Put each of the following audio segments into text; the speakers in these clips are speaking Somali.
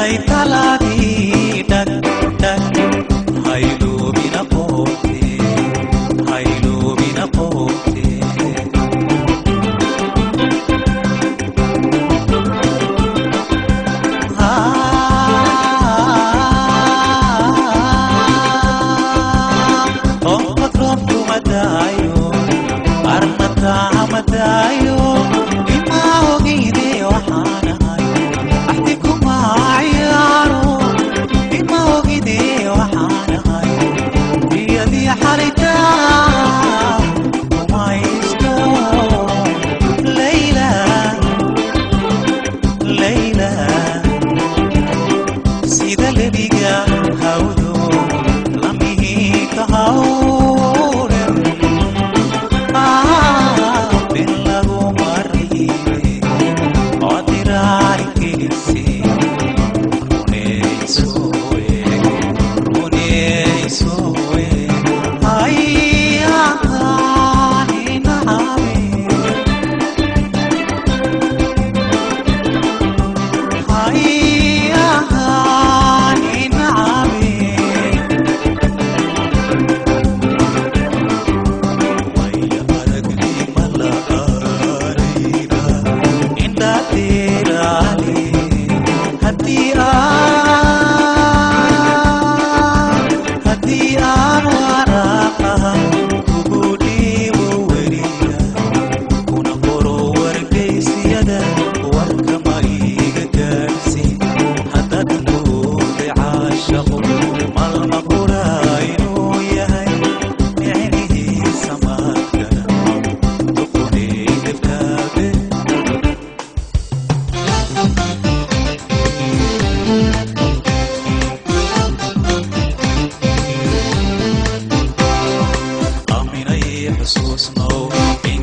saytaladi dak dak haylo bina qote oh patron kumadayo armata amadayo ima ogide waxana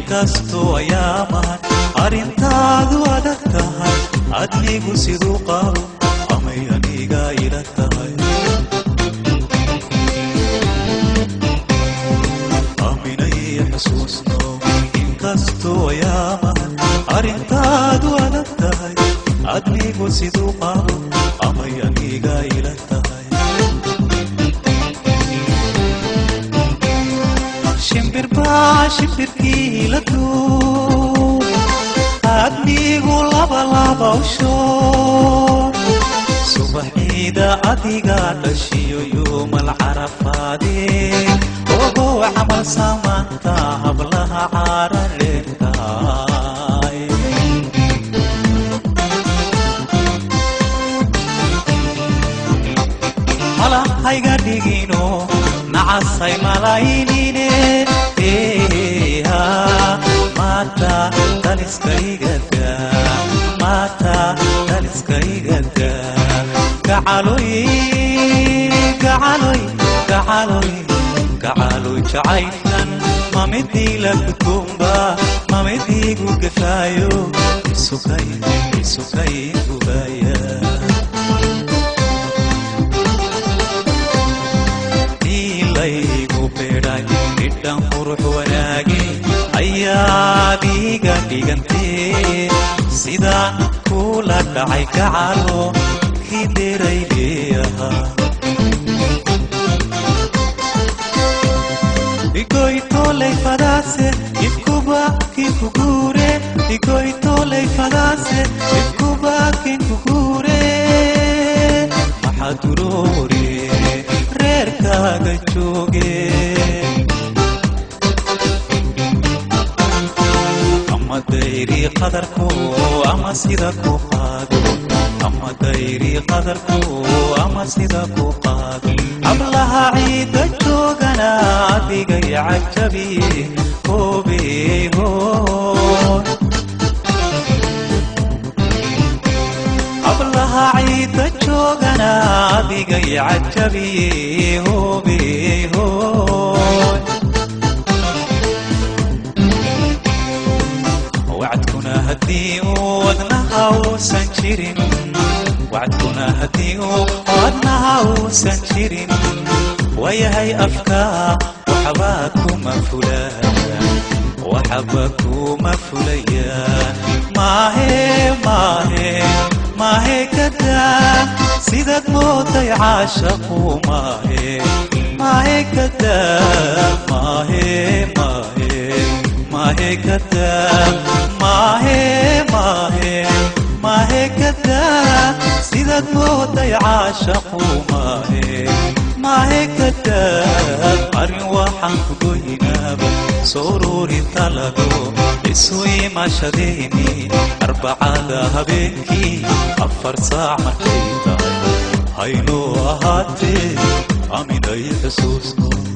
kasto ayaamahan arintaadu adag tahay adnigu siduu qabo amay aniga ila tahay aminay xasuusno inkasto ayaamahan arintaadu adag tahay adnigu siduu qabo amay aniga ila tahay shimbirkii la duub adnigu laba usho subaxida adiga dhashiyo yoomal carafaadee ogow camal samaanta hablaha caarareertaay malahayga dhigino nacasay malaynine mata taliskaygada gacaloy jacaylkan mamidii la kutumba mamidiigu gafaayo isukay gubaya diilaygu beedhay idhan qurux wanaagi ayaadiga dhigantee sidaan kula dhacay gacalo kideray leeyahaa igoytoley fadaase ifkuba kinkugure igoytoley fadaase ifkuba kinkugure maxaad uroore reerkaaga jooge ama dayri qadarku ama sida ku qaado ama dayri qadarku ama sida ku qaado ablaha ciida joogana adiga yacajabi hobeho ablaha ciida joogana adiga yacajabi hobeho وعدكنا هدي ودنها وسنجرين وعدكنا هدي ودنها وسنجرين ويا هي أفكار وحباكم فلان ما هي ما هيك دا سيدك موت يعاشقوا ما هيك ما هيك دا ما هيك ما هيك ما هيك دا ما هيك ما هيك ما هيك دا سيدك موت يعاشقوا ما هيك ما هيك دا قرن وحن كدويناب سروري طلبو اسوي ما شديني 4 ذهبكي 4 ساعة مرتين هاي نو أهاتي أمين أي حسوسكم